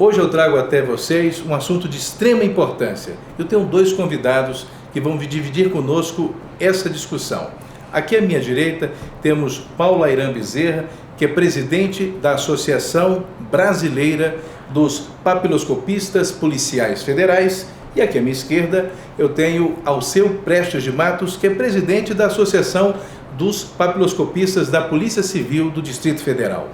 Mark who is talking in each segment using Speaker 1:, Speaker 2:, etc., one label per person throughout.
Speaker 1: Hoje eu trago até vocês um assunto de extrema importância. Eu tenho dois convidados que vão dividir conosco essa discussão. Aqui à minha direita temos Paulo Ayran Bezerra, que é presidente da Associação Brasileira dos Papiloscopistas Policiais Federais. E aqui à minha esquerda eu tenho Alceu Prestes de Matos, que é presidente da Associação dos Papiloscopistas da Polícia Civil do Distrito Federal.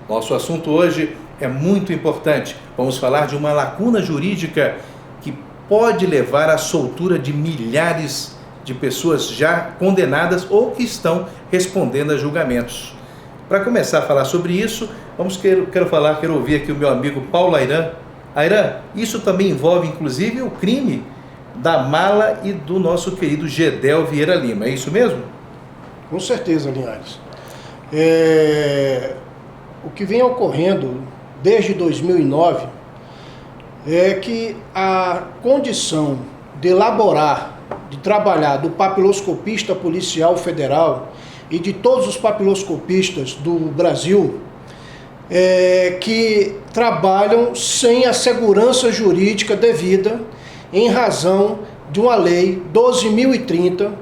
Speaker 1: Nosso assunto hoje é muito importante. Vamos falar de uma lacuna jurídica que pode levar à soltura de milhares de pessoas já condenadas ou que estão respondendo a julgamentos. Para começar a falar sobre isso, quero ouvir aqui o meu amigo Paulo Ayran. Ayran, isso também envolve inclusive o crime da mala e do nosso querido Gedel Vieira Lima, é isso mesmo?
Speaker 2: Com certeza, Linhares. O que vem ocorrendo desde 2009 é que a condição de elaborar, de trabalhar do papiloscopista policial federal e de todos os papiloscopistas do Brasil que trabalham sem a segurança jurídica devida em razão de uma lei 12.030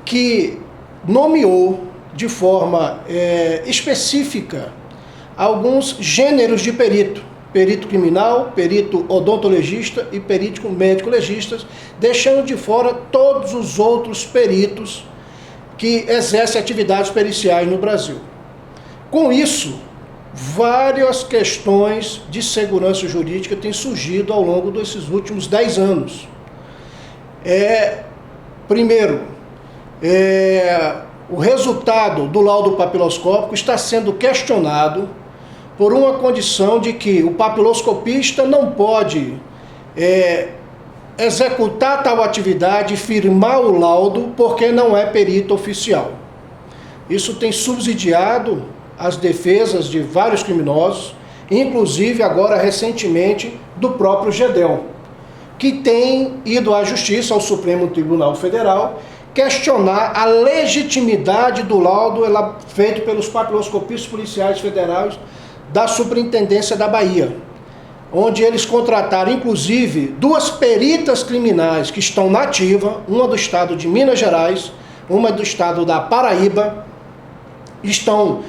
Speaker 2: que nomeou de forma específica alguns gêneros de perito: perito criminal, perito odontologista e perito médico-legistas, deixando de fora todos os outros peritos que exercem atividades periciais no Brasil. Com isso, várias questões de segurança jurídica têm surgido ao longo desses últimos 10 anos. Primeiro, o resultado do laudo papiloscópico está sendo questionado por uma condição de que o papiloscopista não pode executar tal atividade e firmar o laudo porque não é perito oficial. Isso tem subsidiado as defesas de vários criminosos, inclusive agora recentemente do próprio Gedel, que tem ido à Justiça, ao Supremo Tribunal Federal, questionar a legitimidade do laudo feito pelos papiloscopistas policiais federais da Superintendência da Bahia, onde eles contrataram inclusive duas peritas criminais que estão na ativa, uma do estado de Minas Gerais, uma do estado da Paraíba, estão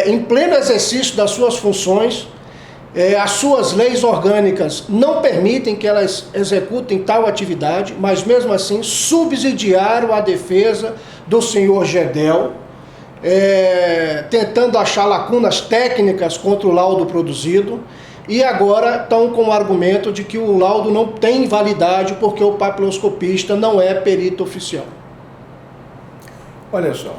Speaker 2: em pleno exercício das suas funções. As suas leis orgânicas não permitem que elas executem tal atividade, mas mesmo assim subsidiaram a defesa do senhor Gedel, tentando achar lacunas técnicas contra o laudo produzido, e agora estão com o argumento de que o laudo não tem validade porque o papiloscopista não é perito oficial.
Speaker 1: Olha só,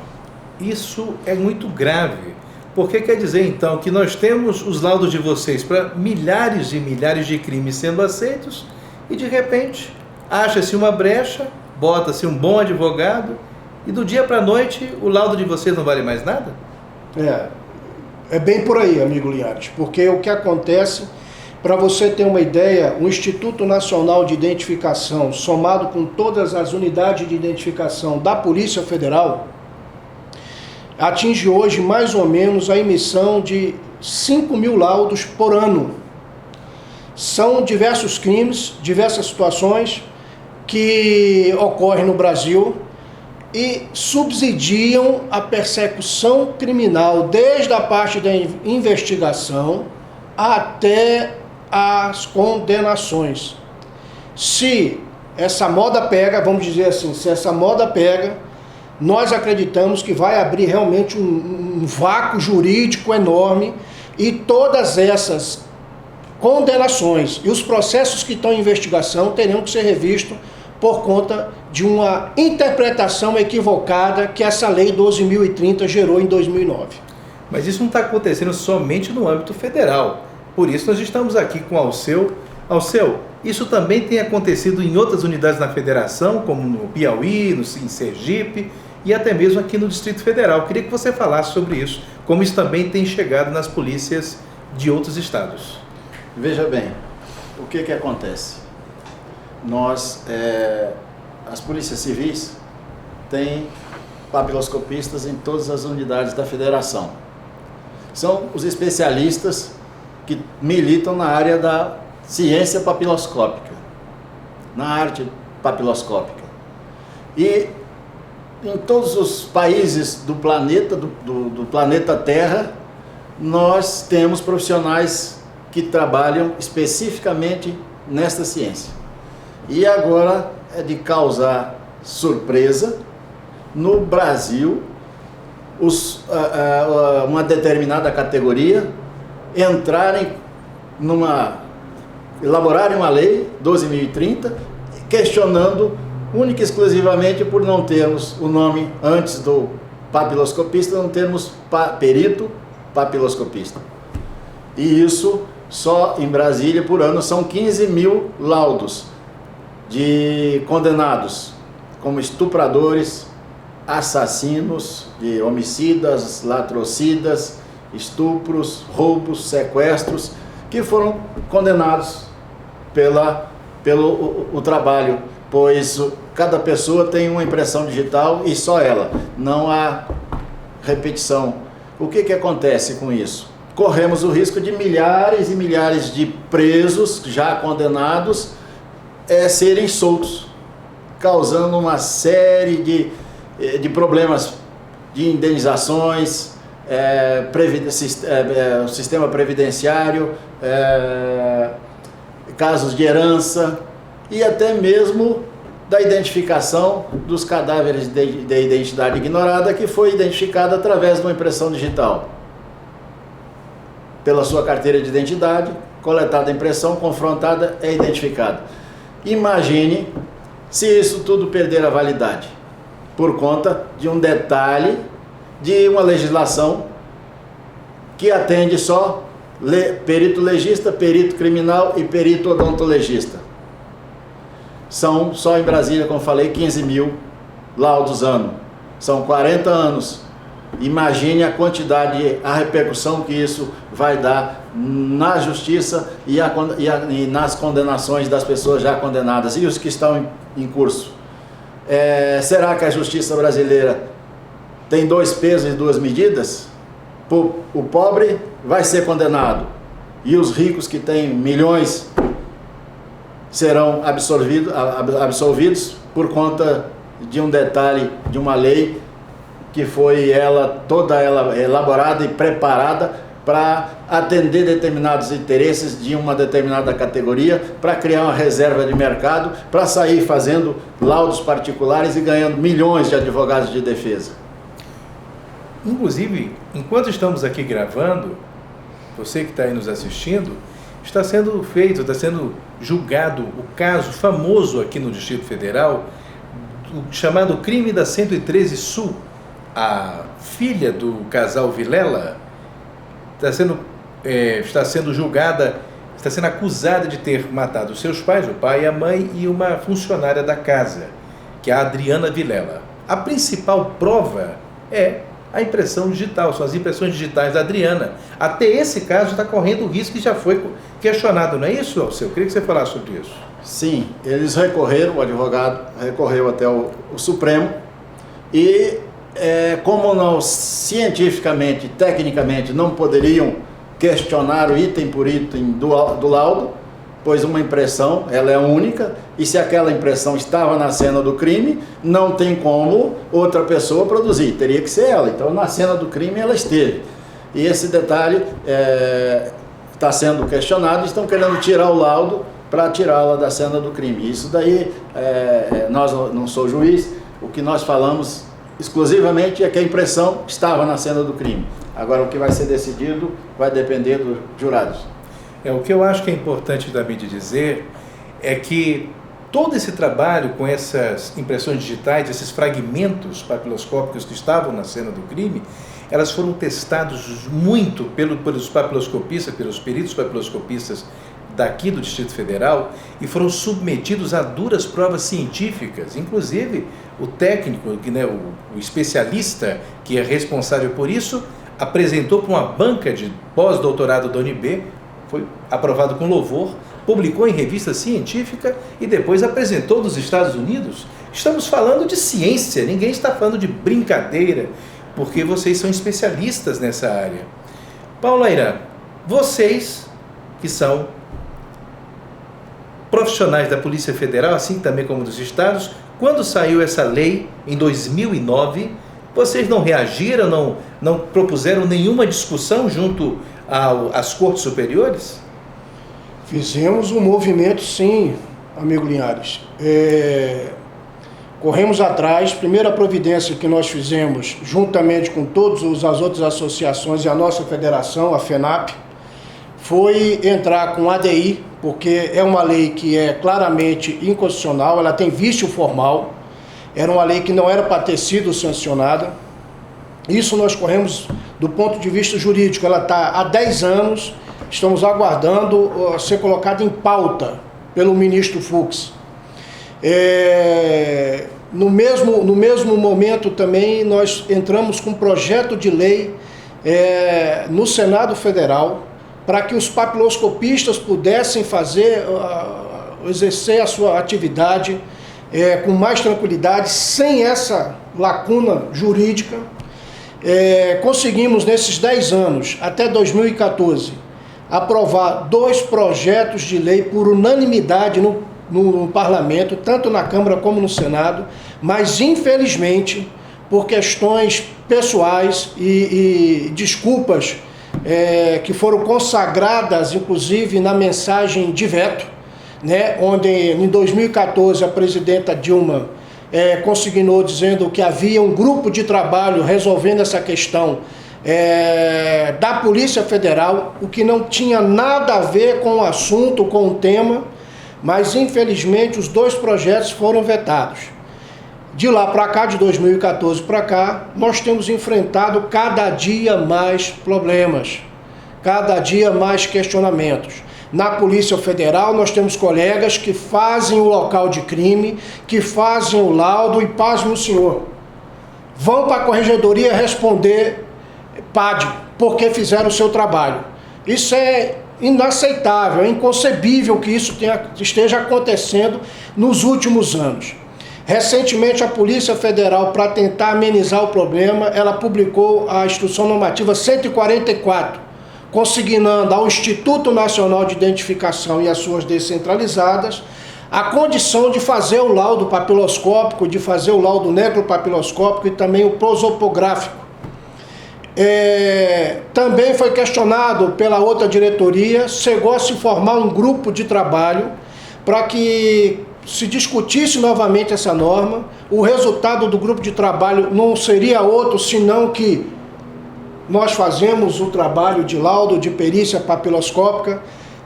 Speaker 1: isso é muito grave, porque quer dizer então que nós temos os laudos de vocês para milhares e milhares de crimes sendo aceitos e de repente acha-se uma brecha, bota-se um bom advogado e do dia para a noite o laudo de vocês não vale mais nada?
Speaker 2: É bem por aí, amigo Linhares, porque o que acontece, para você ter uma ideia, o Instituto Nacional de Identificação, somado com todas as unidades de identificação da Polícia Federal, atinge hoje mais ou menos a emissão de 5.000 laudos por ano. São diversos crimes, diversas situações que ocorrem no Brasil e subsidiam a persecução criminal desde a parte da investigação até as condenações. Se essa moda pega, vamos dizer assim, se essa moda pega, nós acreditamos que vai abrir realmente um vácuo jurídico enorme e todas essas condenações e os processos que estão em investigação terão que ser revistos por conta de uma interpretação equivocada que essa lei 12.030 gerou em 2009.
Speaker 1: Mas isso não está acontecendo somente no âmbito federal. Por isso nós estamos aqui com o Alceu. Alceu, isso também tem acontecido em outras unidades da federação, como no Piauí, em Sergipe e até mesmo aqui no Distrito Federal. Eu queria que você falasse sobre isso, como isso também tem chegado nas polícias de outros estados.
Speaker 3: Veja bem, o que acontece? As polícias civis têm papiloscopistas em todas as unidades da federação. São os especialistas que militam na área da ciência papiloscópica, na arte papiloscópica. E em todos os países do planeta, do planeta Terra, nós temos profissionais que trabalham especificamente nesta ciência. E agora é de causar surpresa, no Brasil, uma determinada categoria elaborarem uma lei, 12.030, questionando única e exclusivamente por não termos o nome antes do papiloscopista, não termos perito papiloscopista. E isso, só em Brasília, por ano, são 15 mil laudos de condenados como estupradores, assassinos, de homicidas, latrocidas, estupros, roubos, sequestros, que foram condenados pelo trabalho, pois cada pessoa tem uma impressão digital e só ela, não há repetição. O que acontece com isso? Corremos o risco de milhares e milhares de presos já condenados serem soltos, causando uma série de problemas de indenizações, sistema previdenciário, casos de herança e até mesmo da identificação dos cadáveres de identidade ignorada, que foi identificada através de uma impressão digital. Pela sua carteira de identidade, coletada a impressão, confrontada, é identificada. Imagine se isso tudo perder a validade, por conta de um detalhe de uma legislação que atende só perito legista, perito criminal e perito odontologista. São, só em Brasília, como falei, 15 mil laudos ano. São 40 anos. Imagine a quantidade, a repercussão que isso vai dar na justiça e nas condenações das pessoas já condenadas e os que estão em curso. Será que a justiça brasileira tem 2 pesos e 2 medidas? O pobre vai ser condenado e os ricos que têm milhões serão absolvidos por conta de um detalhe de uma lei que foi toda ela elaborada e preparada para atender determinados interesses de uma determinada categoria, para criar uma reserva de mercado, para sair fazendo laudos particulares e ganhando milhões de advogados de defesa.
Speaker 1: Inclusive, enquanto estamos aqui gravando, você que está aí nos assistindo, está sendo julgado o caso famoso aqui no Distrito Federal, o chamado crime da 113 Sul. A filha do casal Vilela está sendo julgada, está sendo acusada de ter matado os seus pais, o pai e a mãe, e uma funcionária da casa, que é a Adriana Vilela. A principal prova é a impressão digital, são as impressões digitais da Adriana. Até esse caso está correndo o risco e já foi questionado, não é isso, Alceu? Eu queria que você falasse sobre isso.
Speaker 3: Sim, eles recorreram, o advogado recorreu até o Supremo e como não cientificamente, tecnicamente, não poderiam questionar o item por item do laudo, pois uma impressão, ela é única, e se aquela impressão estava na cena do crime, não tem como outra pessoa produzir, teria que ser ela. Então, na cena do crime, ela esteve. E esse detalhe está sendo questionado, estão querendo tirar o laudo para tirá-la da cena do crime. Isso daí, nós não sou juiz, o que nós falamos exclusivamente é que a impressão estava na cena do crime. Agora, o que vai ser decidido vai depender dos jurados.
Speaker 1: O que eu acho que é importante também de dizer é que todo esse trabalho com essas impressões digitais, esses fragmentos papiloscópicos que estavam na cena do crime, elas foram testados muito pelos papiloscopistas, pelos peritos papiloscopistas daqui do Distrito Federal, e foram submetidos a duras provas científicas. Inclusive, o técnico, o especialista que é responsável por isso, apresentou para uma banca de pós-doutorado da UNB, foi aprovado com louvor, publicou em revista científica e depois apresentou nos Estados Unidos. Estamos falando de ciência, ninguém está falando de brincadeira, porque vocês são especialistas nessa área. Paulo Ayran, vocês que são profissionais da Polícia Federal, assim também como dos estados. Quando saiu essa lei, em 2009, vocês não reagiram, não propuseram nenhuma discussão junto às cortes superiores?
Speaker 2: Fizemos um movimento, sim, amigo Linhares. Corremos atrás. Primeira providência que nós fizemos, juntamente com todas as outras associações e a nossa federação, a FENAP, foi entrar com ADI, porque é uma lei que é claramente inconstitucional, ela tem vício formal, era uma lei que não era para ter sido sancionada. Isso nós corremos do ponto de vista jurídico, ela está há 10 anos, estamos aguardando ser colocada em pauta pelo ministro Fux. No mesmo momento também nós entramos com um projeto de lei no Senado Federal, para que os papiloscopistas pudessem exercer a sua atividade com mais tranquilidade, sem essa lacuna jurídica. Conseguimos nesses 10 anos, até 2014, aprovar 2 projetos de lei por unanimidade no parlamento, tanto na Câmara como no Senado, mas infelizmente, por questões pessoais e desculpas que foram consagradas, inclusive, na mensagem de veto, né, onde em 2014 a presidenta Dilma consignou dizendo que havia um grupo de trabalho resolvendo essa questão da Polícia Federal, o que não tinha nada a ver com o assunto, com o tema, mas infelizmente os 2 projetos foram vetados. De lá para cá, de 2014 para cá, nós temos enfrentado cada dia mais problemas, cada dia mais questionamentos. Na Polícia Federal, nós temos colegas que fazem o local de crime, que fazem o laudo e, pasme o senhor, vão para a corregedoria responder PAD, porque fizeram o seu trabalho. Isso é inaceitável, é inconcebível que isso esteja acontecendo nos últimos anos. Recentemente, a Polícia Federal, para tentar amenizar o problema, ela publicou a Instrução Normativa 144, consignando ao Instituto Nacional de Identificação e às suas descentralizadas a condição de fazer o laudo papiloscópico, de fazer o laudo necropapiloscópico e também o prosopográfico. Também foi questionado pela outra diretoria, chegou a se formar um grupo de trabalho para que se discutisse novamente essa norma. O resultado do grupo de trabalho não seria outro, senão que nós fazemos o trabalho de laudo, de perícia papiloscópica,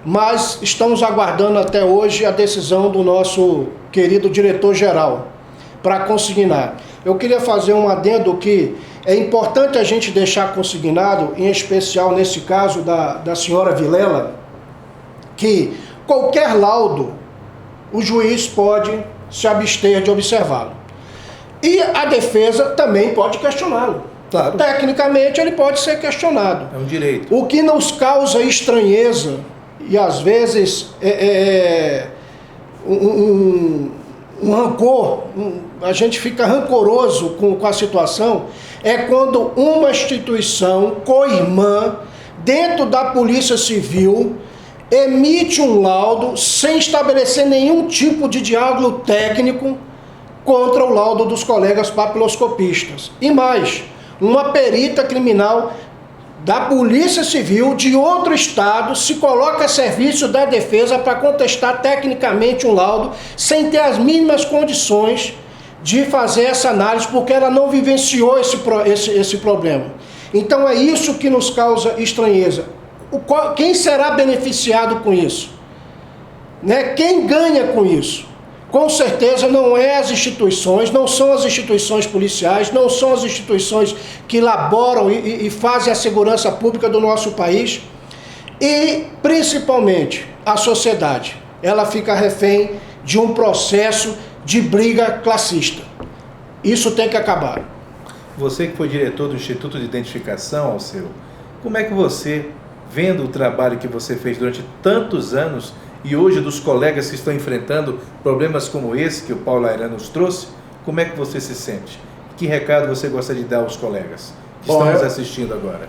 Speaker 2: mas estamos aguardando até hoje a decisão do nosso querido diretor-geral para consignar. Eu queria fazer um adendo que é importante a gente deixar consignado, em especial nesse caso da senhora Vilela, que qualquer laudo o juiz pode se abster de observá-lo. E a defesa também pode questioná-lo.
Speaker 1: Claro.
Speaker 2: Tecnicamente ele pode ser questionado.
Speaker 1: É um direito.
Speaker 2: O que nos causa estranheza e às vezes um rancor, a gente fica rancoroso com a situação, é quando uma instituição co-irmã dentro da Polícia Civil emite um laudo sem estabelecer nenhum tipo de diálogo técnico contra o laudo dos colegas papiloscopistas. E mais, uma perita criminal da Polícia Civil de outro estado se coloca a serviço da defesa para contestar tecnicamente um laudo sem ter as mínimas condições de fazer essa análise, porque ela não vivenciou esse problema. Então é isso que nos causa estranheza. Quem será beneficiado com isso? Né? Quem ganha com isso? Com certeza não é as instituições, não são as instituições policiais, não são as instituições que elaboram e fazem a segurança pública do nosso país, e principalmente a sociedade. Ela fica refém de um processo de briga classista. Isso tem que acabar.
Speaker 1: Você que foi diretor do Instituto de Identificação, Alceu, como é que você, vendo o trabalho que você fez durante tantos anos e hoje dos colegas que estão enfrentando problemas como esse que o Paulo Ayran nos trouxe, como é que você se sente? Que recado você gostaria de dar aos colegas que estão nos assistindo agora?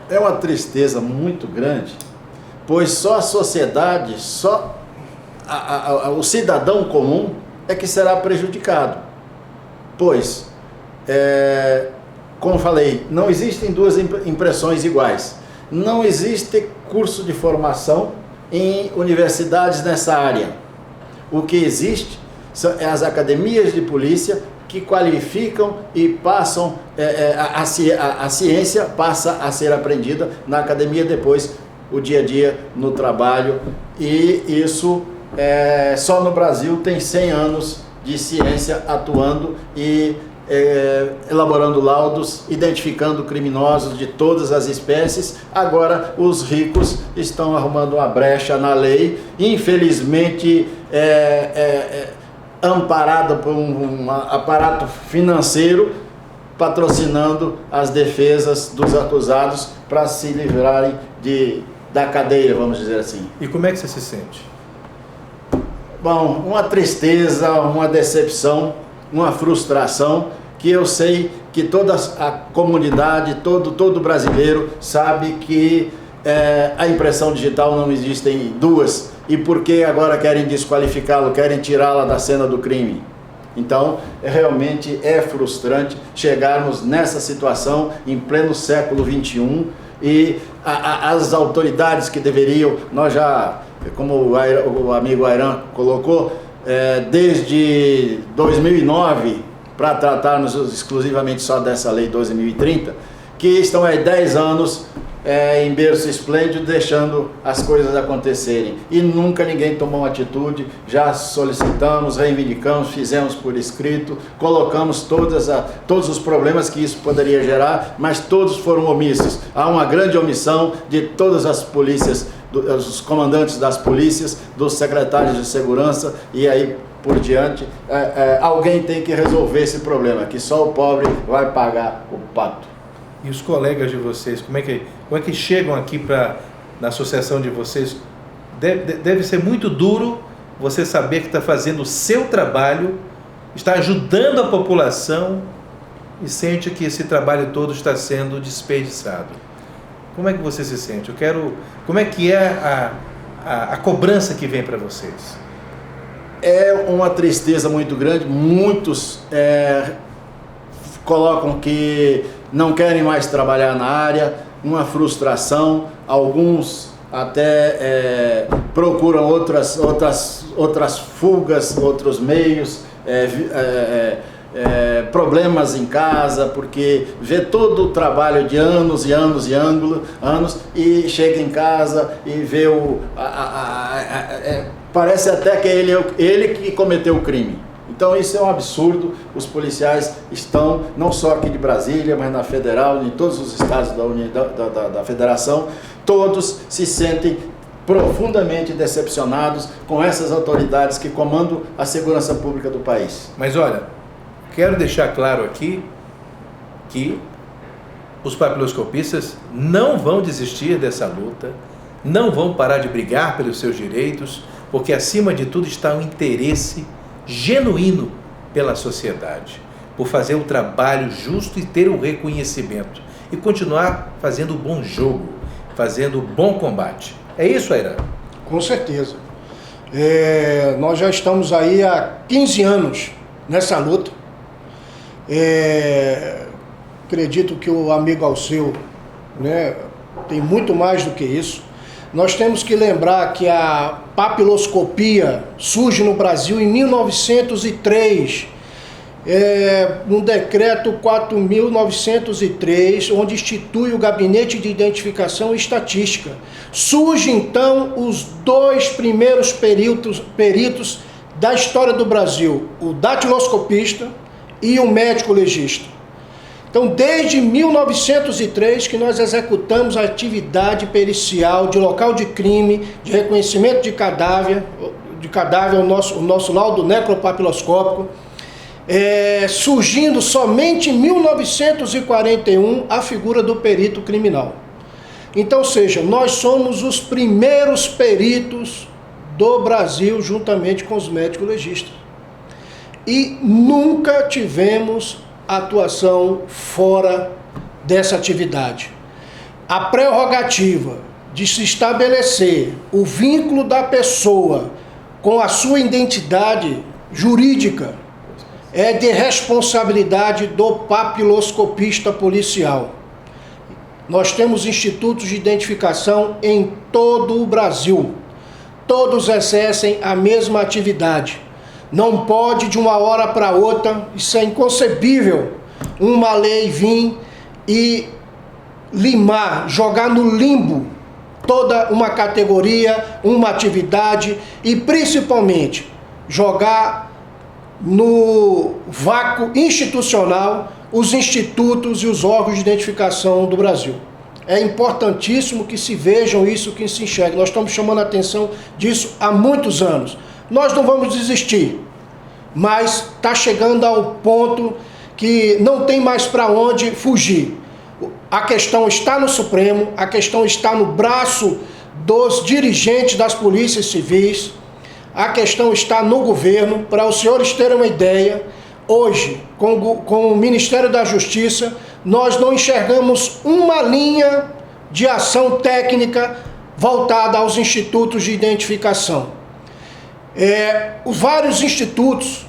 Speaker 3: É uma tristeza muito grande, pois só a sociedade, só o cidadão comum é que será prejudicado. Pois, como falei, não existem duas impressões iguais. Não existe curso de formação em universidades nessa área. O que existe são as academias de polícia que qualificam e passam, a ciência passa a ser aprendida na academia, depois o dia a dia no trabalho, e isso só no Brasil tem 100 anos de ciência atuando e elaborando laudos, identificando criminosos de todas as espécies. Agora os ricos estão arrumando uma brecha na lei, infelizmente amparada por um aparato financeiro, patrocinando as defesas dos acusados para se livrarem da cadeia, vamos dizer assim.
Speaker 1: E como é que você se sente?
Speaker 3: Bom, uma tristeza, uma decepção, uma frustração, que eu sei que toda a comunidade, todo brasileiro sabe que a impressão digital não existem duas, e porque agora querem desqualificá-lo, querem tirá-la da cena do crime. Então, realmente é frustrante chegarmos nessa situação em pleno século XXI, e as autoridades que deveriam, nós já, como o amigo Ayran colocou, desde 2009, para tratarmos exclusivamente só dessa lei 12.030, que estão há 10 anos em berço esplêndido, deixando as coisas acontecerem, e nunca ninguém tomou uma atitude. Já solicitamos, reivindicamos, fizemos por escrito, colocamos todos os problemas que isso poderia gerar, mas todos foram omissos. Há uma grande omissão de todas as polícias, dos comandantes das polícias, dos secretários de segurança, e aí por diante. Alguém tem que resolver esse problema, que só o pobre vai pagar o pato.
Speaker 1: E os colegas de vocês, como é que chegam aqui na associação de vocês? Deve ser muito duro você saber que está fazendo o seu trabalho, está ajudando a população e sente que esse trabalho todo está sendo desperdiçado. Como é que você se sente? Como é que é a cobrança que vem para vocês?
Speaker 3: É uma tristeza muito grande. Muitos colocam que não querem mais trabalhar na área, uma frustração. Alguns até procuram outras fugas, outros meios, problemas em casa, porque vê todo o trabalho de anos e anos e anos, e chega em casa e vê parece até que ele que cometeu o crime. Então isso é um absurdo. Os policiais estão, não só aqui de Brasília, mas na federal, em todos os estados da federação, todos se sentem profundamente decepcionados com essas autoridades que comandam a segurança pública do país.
Speaker 1: Mas olha, quero deixar claro aqui que os papiloscopistas não vão desistir dessa luta, não vão parar de brigar pelos seus direitos, porque acima de tudo está um interesse genuíno pela sociedade, por fazer o trabalho justo e ter o reconhecimento, e continuar fazendo o bom jogo, fazendo o bom combate. É isso, Ayran?
Speaker 2: Com certeza. Nós já estamos aí há 15 anos nessa luta. Acredito que o amigo Alceu, né, tem muito mais do que isso. Nós temos que lembrar que a papiloscopia surge no Brasil em 1903, no decreto 4.903, onde institui o Gabinete de Identificação e Estatística. Surgem então os dois primeiros peritos da história do Brasil, o datiloscopista e o médico legista. Então, desde 1903 que nós executamos a atividade pericial de local de crime, de reconhecimento de cadáver, o nosso laudo necropapiloscópico, surgindo somente em 1941 a figura do perito criminal. Então, ou seja, nós somos os primeiros peritos do Brasil, juntamente com os médicos legistas. E nunca tivemos atuação fora dessa atividade. A prerrogativa de se estabelecer o vínculo da pessoa com a sua identidade jurídica é de responsabilidade do papiloscopista policial. Nós temos institutos de identificação em todo o Brasil. Todos exercem a mesma atividade. Não pode de uma hora para outra, isso é inconcebível, uma lei vir e limar, jogar no limbo toda uma categoria, uma atividade e principalmente jogar no vácuo institucional os institutos e os órgãos de identificação do Brasil. É importantíssimo que se vejam isso, que se enxergue. Nós estamos chamando a atenção disso há muitos anos. Nós não vamos desistir, mas está chegando ao ponto que não tem mais para onde fugir. A questão está no Supremo, a questão está no braço dos dirigentes das polícias civis, a questão está no governo. Para os senhores terem uma ideia, hoje, com o Ministério da Justiça, nós não enxergamos uma linha de ação técnica voltada aos institutos de identificação. Os vários institutos,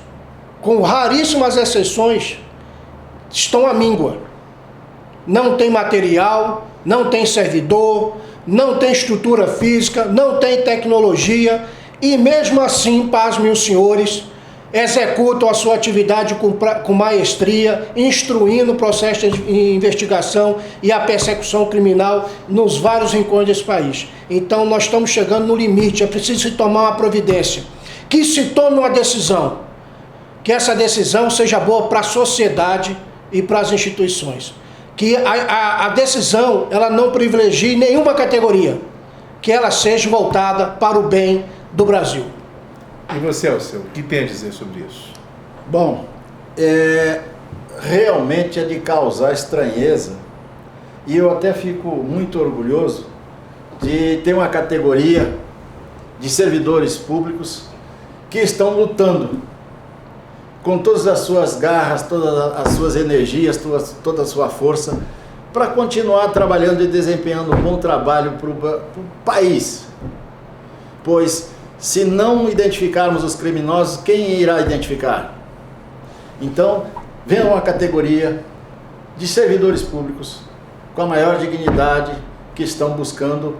Speaker 2: com raríssimas exceções, estão à míngua. Não tem material, não tem servidor, não tem estrutura física, não tem tecnologia e mesmo assim, pasmem os senhores, executam a sua atividade com maestria, instruindo o processo de investigação e a persecução criminal nos vários rincões desse país. Então nós estamos chegando no limite, é preciso se tomar uma providência, que se tome uma decisão, que essa decisão seja boa para a sociedade e para as instituições. Que a decisão ela não privilegie nenhuma categoria, que ela seja voltada para o bem do Brasil.
Speaker 1: E você, Alceu, o que tem a dizer sobre isso?
Speaker 3: Bom, realmente é de causar estranheza, e eu até fico muito orgulhoso de ter uma categoria de servidores públicos que estão lutando com todas as suas garras, todas as suas energias, toda a sua força, para continuar trabalhando e desempenhando um bom trabalho para o país. Pois, se não identificarmos os criminosos, quem irá identificar? Então, vem uma categoria de servidores públicos com a maior dignidade, que estão buscando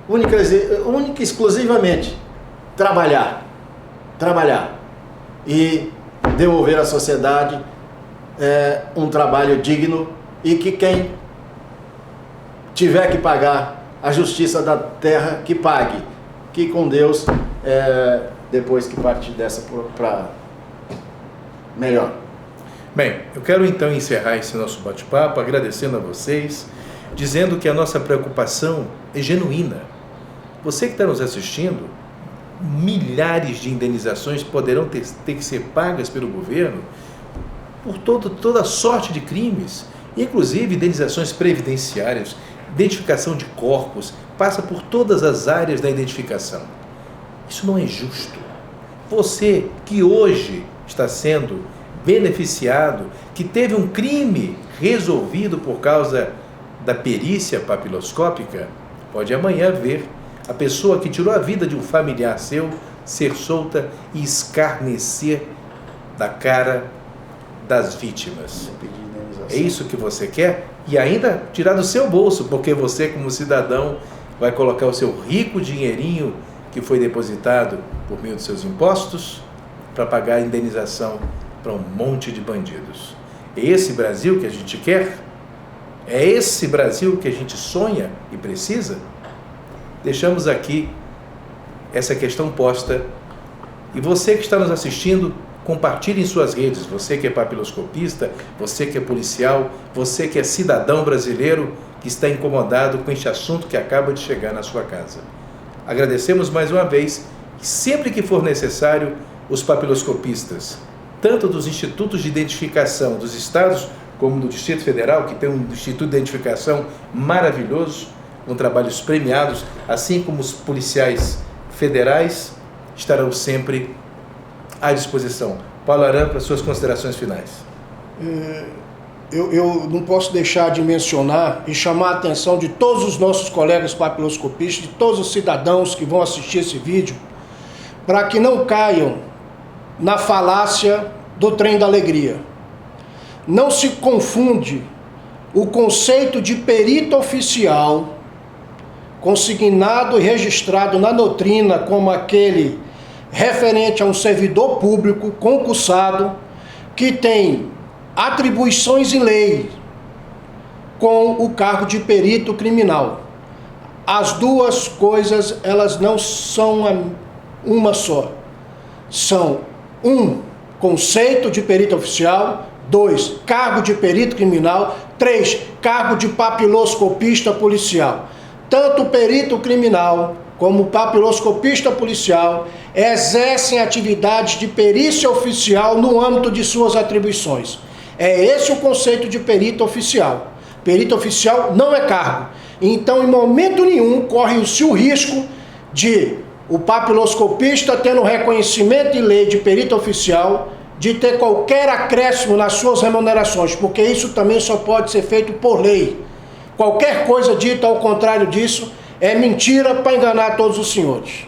Speaker 3: única e exclusivamente trabalhar e devolver à sociedade um trabalho digno, e que quem tiver que pagar a justiça da terra, que pague, que com Deus, depois que partir dessa para melhor.
Speaker 1: Bem, eu quero então encerrar esse nosso bate-papo agradecendo a vocês, dizendo que a nossa preocupação é genuína. Você que está nos assistindo, milhares de indenizações poderão ter que ser pagas pelo governo por toda sorte de crimes, inclusive indenizações previdenciárias, identificação de corpos, passa por todas as áreas da identificação. Isso não é justo. Você que hoje está sendo beneficiado, que teve um crime resolvido por causa da perícia papiloscópica, pode amanhã ver a pessoa que tirou a vida de um familiar seu ser solta e escarnecer da cara das vítimas. É isso que você quer? E ainda tirar do seu bolso, porque você, como cidadão, vai colocar o seu rico dinheirinho que foi depositado por meio dos seus impostos para pagar a indenização para um monte de bandidos. É esse Brasil que a gente quer? É esse Brasil que a gente sonha e precisa? Deixamos aqui essa questão posta, e você que está nos assistindo, compartilhe em suas redes. Você que é papiloscopista, você que é policial, você que é cidadão brasileiro que está incomodado com este assunto que acaba de chegar na sua casa. Agradecemos mais uma vez, e sempre que for necessário, os papiloscopistas, tanto dos institutos de identificação dos estados, como do Distrito Federal, que tem um instituto de identificação maravilhoso, com trabalhos premiados, assim como os policiais federais, estarão sempre à disposição. Paulo Aram, para suas considerações finais.
Speaker 2: eu não posso deixar de mencionar e chamar a atenção de todos os nossos colegas papiloscopistas, de todos os cidadãos que vão assistir esse vídeo, para que não caiam na falácia do trem da alegria. Não se confunde o conceito de perito oficial, consignado e registrado na doutrina como aquele referente a um servidor público concursado que tem atribuições em lei, com o cargo de perito criminal. As duas coisas, elas não são uma só. São um, conceito de perito oficial; 2, cargo de perito criminal; 3, cargo de papiloscopista policial. Tanto o perito criminal como o papiloscopista policial exercem atividades de perícia oficial no âmbito de suas atribuições. É esse o conceito de perito oficial. Perito oficial não é cargo. Então, em momento nenhum, corre-se o risco de o papiloscopista, tendo reconhecimento em lei de perito oficial, de ter qualquer acréscimo nas suas remunerações, porque isso também só pode ser feito por lei. Qualquer coisa dita ao contrário disso é mentira para enganar todos os senhores.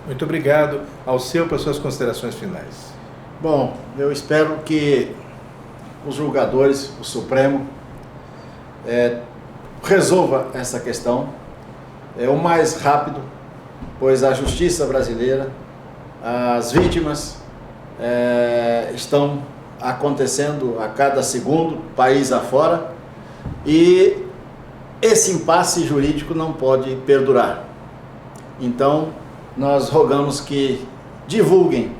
Speaker 1: Muito obrigado. Alceu, para suas considerações finais.
Speaker 3: Bom, eu espero que os julgadores, o Supremo, resolva essa questão o mais rápido, pois a justiça brasileira, as vítimas estão acontecendo a cada segundo, país afora, e esse impasse jurídico não pode perdurar. Então, nós rogamos que divulguem,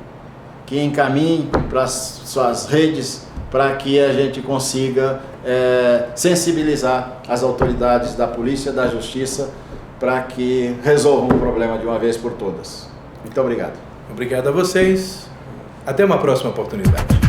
Speaker 3: que encaminhem para as suas redes, para que a gente consiga sensibilizar as autoridades da polícia, da justiça, para que resolvam o problema de uma vez por todas. Muito obrigado.
Speaker 1: Obrigado a vocês. Até uma próxima oportunidade.